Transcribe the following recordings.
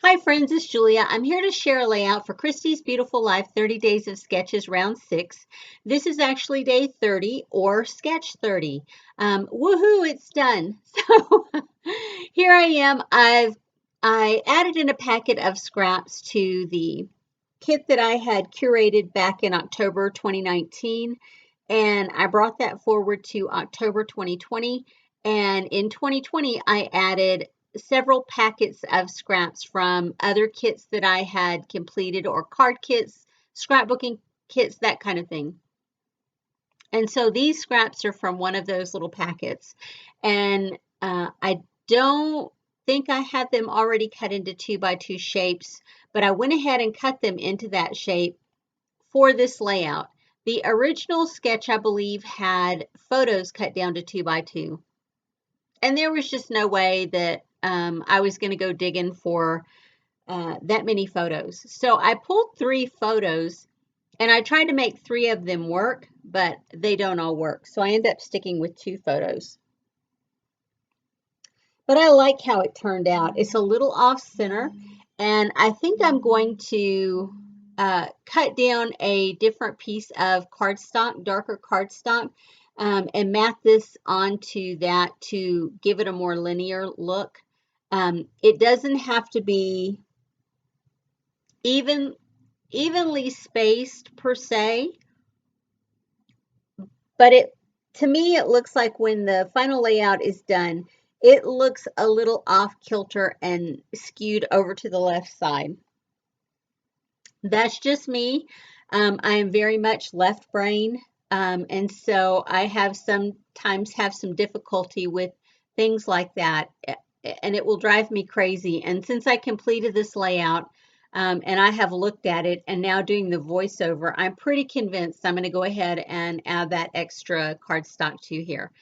Hi friends, it's Julia. I'm here to share a layout for Christy's Beautiful Life 30 Days of Sketches Round 6. This is actually day 30 or sketch 30. Woohoo, it's done. So here I am. I added in a packet of scraps to the kit that I had curated back in October 2019, and I brought that forward to October 2020. And in 2020, I added several packets of scraps from other kits that I had completed, or card kits, scrapbooking kits, that kind of thing. And so these scraps are from one of those little packets. And I don't think I had them already cut into 2x2 shapes, but I went ahead and cut them into that shape for this layout. The original sketch, I believe, had photos cut down to 2x2. And there was just no way that I was going to go digging for that many photos. So I pulled 3 photos and I tried to make 3 of them work, but they don't all work. So I end up sticking with 2 photos. But I like how it turned out. It's a little off center, and I think I'm going to cut down a different piece of cardstock, darker cardstock, and mat this onto that to give it a more linear look. It doesn't have to be evenly spaced per se, but to me it looks like when the final layout is done, it looks a little off kilter and skewed over to the left side. That's just me. I am very much left brain, and so I have sometimes have some difficulty with things like that, and it will drive me crazy. And since I completed this layout, and I have looked at it and now doing the voiceover, I'm pretty convinced I'm going to go ahead and add that extra cardstock to here.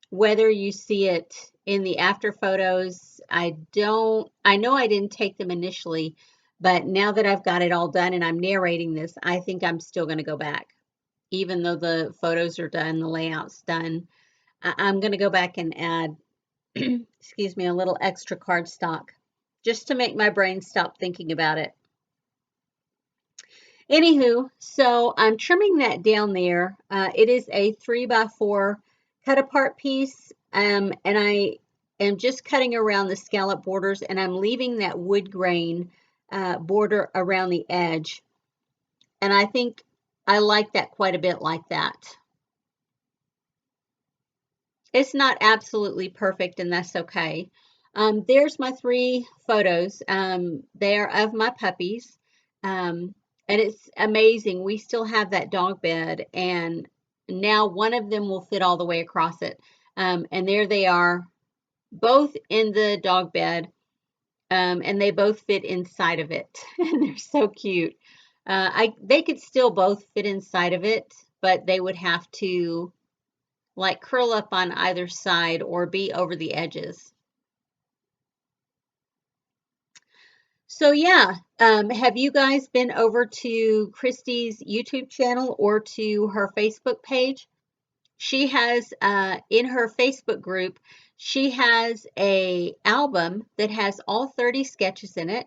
Whether you see it in the after photos, I know I didn't take them initially, but now that I've got it all done and I'm narrating this, I think I'm still going to go back. Even though the photos are done, the layout's done, I'm going to go back and add, excuse me, a little extra cardstock just to make my brain stop thinking about it. Anywho, so I'm trimming that down there. It is a 3x4 cut apart piece, and I am just cutting around the scallop borders, and I'm leaving that wood grain border around the edge. And I think I like that quite a bit like that. It's not absolutely perfect, and that's okay. There's my 3 photos. They are of my puppies. And it's amazing. We still have that dog bed, and now one of them will fit all the way across it. And there they are, both in the dog bed, and they both fit inside of it. And they're so cute. They could still both fit inside of it, but they would have to like curl up on either side or be over the edges. So yeah, have you guys been over to Christy's YouTube channel or to her Facebook page? She has, in her Facebook group, she has a album that has all 30 sketches in it.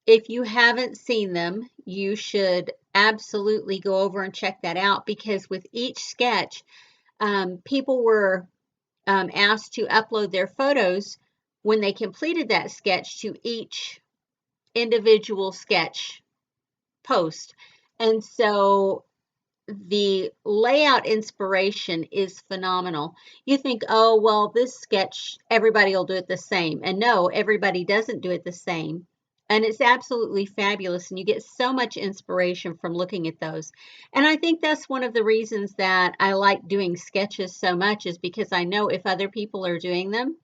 If you haven't seen them, you should absolutely go over and check that out, because with each sketch, people were asked to upload their photos when they completed that sketch to each individual sketch post. And so the layout inspiration is phenomenal. You think, oh, well, this sketch, everybody will do it the same. And no, everybody doesn't do it the same. And it's absolutely fabulous. And you get so much inspiration from looking at those. And I think that's one of the reasons that I like doing sketches so much, is because I know if other people are doing them,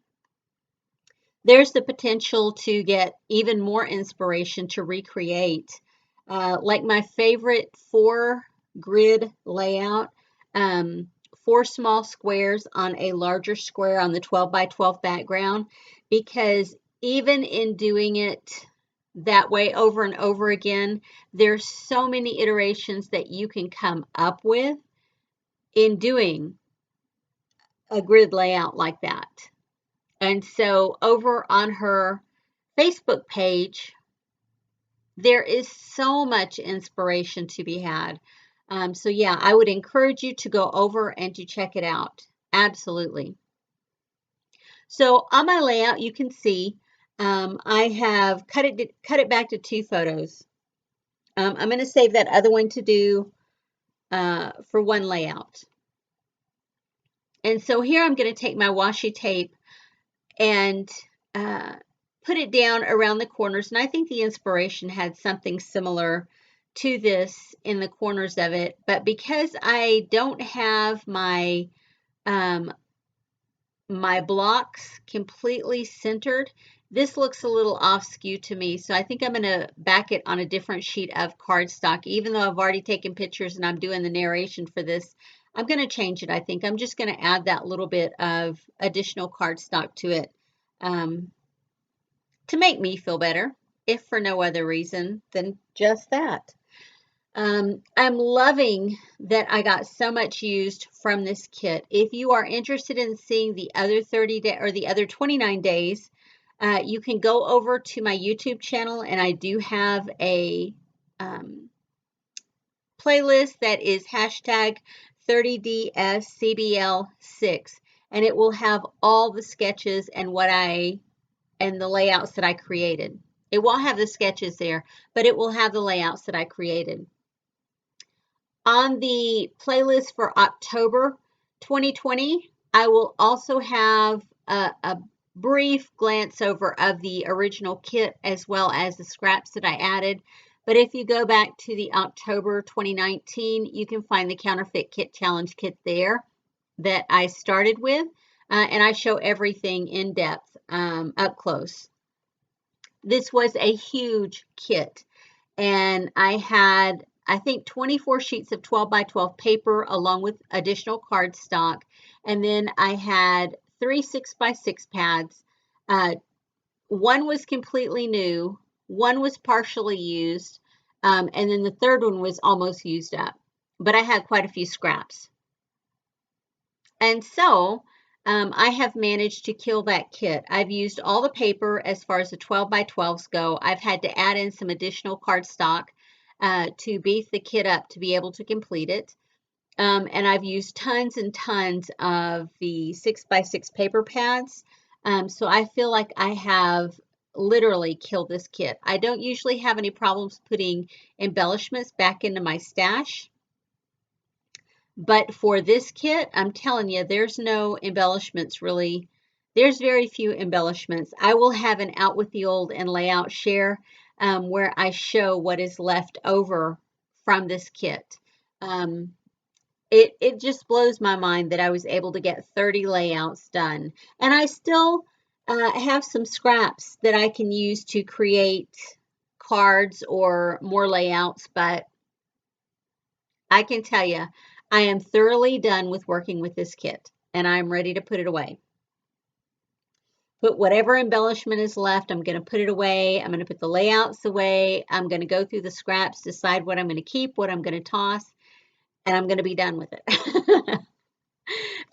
there's the potential to get even more inspiration to recreate. Like my favorite 4 grid layout, 4 small squares on a larger square on the 12x12 background, because even in doing it that way over and over again, there's so many iterations that you can come up with in doing a grid layout like that. And so over on her Facebook page, there is so much inspiration to be had. So yeah, I would encourage you to go over and to check it out. Absolutely. So on my layout, you can see I have cut it back to 2 photos. I'm going to save that other one to do for one layout. And so here I'm going to take my washi tape and put it down around the corners. And I think the inspiration had something similar to this in the corners of it. But because I don't have my my blocks completely centered, this looks a little off skew to me. So I think I'm going to back it on a different sheet of cardstock. Even though I've already taken pictures and I'm doing the narration for this, I'm going to change it. I think I'm just going to add that little bit of additional cardstock to it to make me feel better, if for no other reason than just that. I'm loving that I got so much used from this kit. If you are interested in seeing the other 30 day or the other 29 days, you can go over to my YouTube channel, and I do have a playlist that is hashtag 30DSCBL6, and it will have all the sketches and and the layouts that I created. It won't have the sketches there, but it will have the layouts that I created. On the playlist for October 2020, I will also have a brief glance over of the original kit as well as the scraps that I added. But if you go back to the October 2019, you can find the Counterfeit Kit Challenge kit there that I started with. And I show everything in depth, up close. This was a huge kit, and I had, I think, 24 sheets of 12 by 12 paper along with additional cardstock, and then I had 3 6 by 6 pads. One was completely new, one was partially used, and then the third one was almost used up, but I had quite a few scraps. And so I have managed to kill that kit. I've used all the paper as far as the 12 by 12s go. I've had to add in some additional cardstock to beef the kit up to be able to complete it. And I've used tons and tons of the 6 by 6 paper pads. So I feel like I have literally killed this kit. I don't usually have any problems putting embellishments back into my stash. But for this kit, I'm telling you, there's no embellishments really. There's very few embellishments. I will have an Out with the Old and layout share where I show what is left over from this kit. It just blows my mind that I was able to get 30 layouts done. And I still have some scraps that I can use to create cards or more layouts, but I can tell you, I am thoroughly done with working with this kit, and I'm ready to put it away. Put whatever embellishment is left, I'm going to put it away. I'm going to put the layouts away. I'm going to go through the scraps, decide what I'm going to keep, what I'm going to toss, and I'm going to be done with it.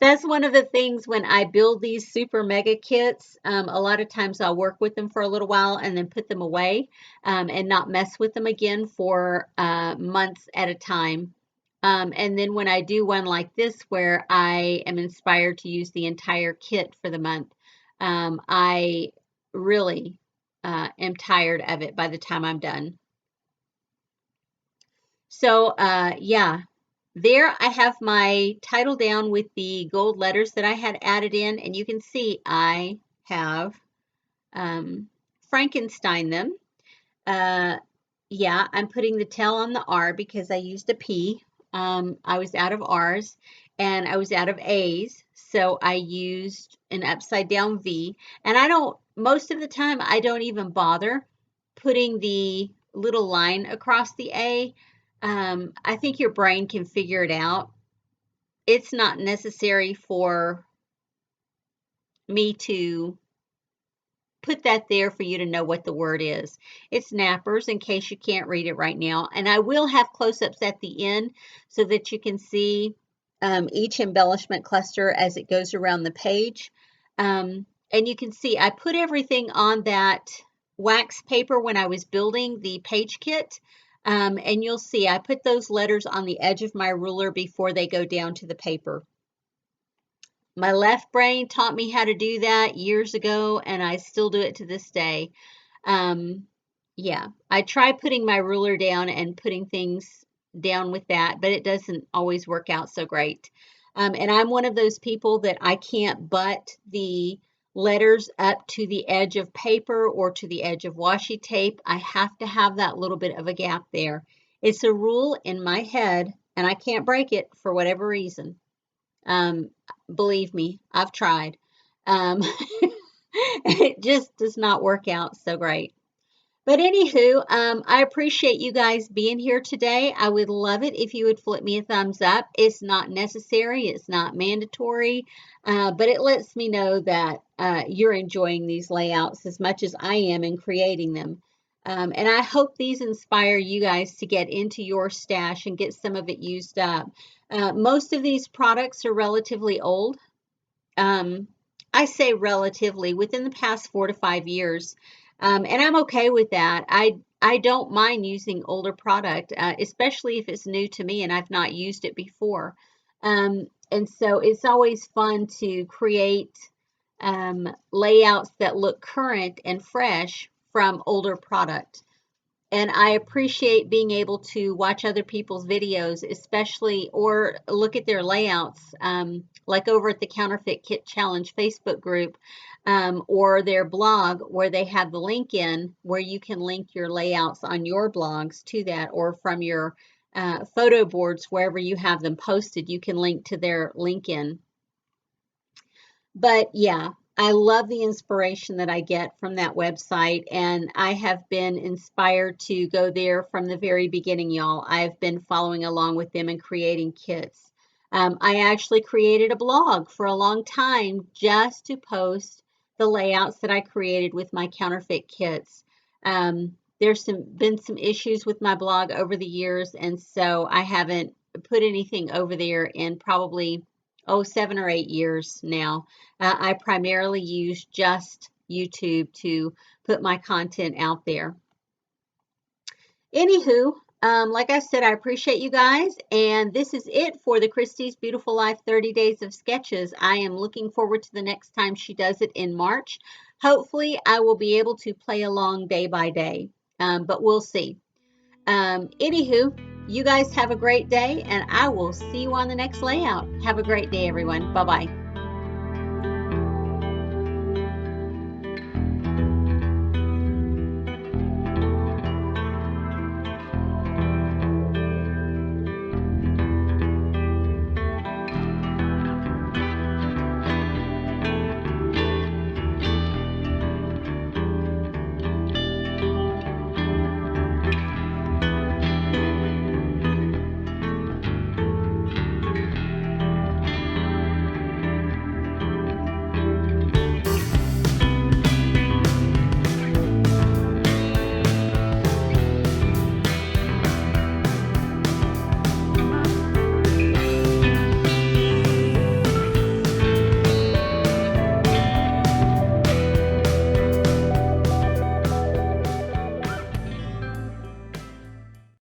That's one of the things when I build these super mega kits. A lot of times I'll work with them for a little while and then put them away and not mess with them again for months at a time. And then when I do one like this where I am inspired to use the entire kit for the month, I really am tired of it by the time I'm done. So yeah, there I have my title down with the gold letters that I had added in, and you can see I have Frankenstein them. Yeah, I'm putting the tail on the R because I used a P. I was out of R's and I was out of A's, so I used an upside down V. And most of the time, I don't even bother putting the little line across the A. I think your brain can figure it out. It's not necessary for me to put that there for you to know what the word is. It's nappers in case you can't read it right now. And I will have close-ups at the end so that you can see each embellishment cluster as it goes around the page. And you can see I put everything on that wax paper when I was building the page kit. And you'll see I put those letters on the edge of my ruler before they go down to the paper. My left brain taught me how to do that years ago, and I still do it to this day. Um, yeah, I try putting my ruler down and putting things down with that, but it doesn't always work out so great. And I'm one of those people that I can't butt the letters up to the edge of paper or to the edge of washi tape. I have to have that little bit of a gap there. It's a rule in my head, and I can't break it for whatever reason. Um, Believe me, I've tried. Um, it just does not work out so great. But anywho, I appreciate you guys being here today. I would love it if you would flip me a thumbs up. It's not necessary, it's not mandatory, but it lets me know that you're enjoying these layouts as much as I am in creating them. And I hope these inspire you guys to get into your stash and get some of it used up. Most of these products are relatively old. Um, I say relatively within the past 4 to 5 years, and I'm okay with that. I don't mind using older product, especially if it's new to me and I've not used it before. And so it's always fun to create layouts that look current and fresh from older product. And I appreciate being able to watch other people's videos, especially or look at their layouts, like over at the Counterfeit Kit Challenge Facebook group, or their blog where they have the link in where you can link your layouts on your blogs to that, or from your photo boards, wherever you have them posted, you can link to their link in. But yeah, I love the inspiration that I get from that website, and I have been inspired to go there from the very beginning, y'all. I've been following along with them and creating kits. I actually created a blog for a long time just to post the layouts that I created with my counterfeit kits. There's been some issues with my blog over the years, and so I haven't put anything over there in probably 7 or 8 years now. I primarily use just YouTube to put my content out there. Anywho, like I said, I appreciate you guys, and this is it for the Christie's Beautiful Life 30 Days of Sketches. I am looking forward to the next time she does it in March. Hopefully, I will be able to play along day by day, but we'll see. Anywho, you guys have a great day, and I will see you on the next layout. Have a great day, everyone. Bye-bye.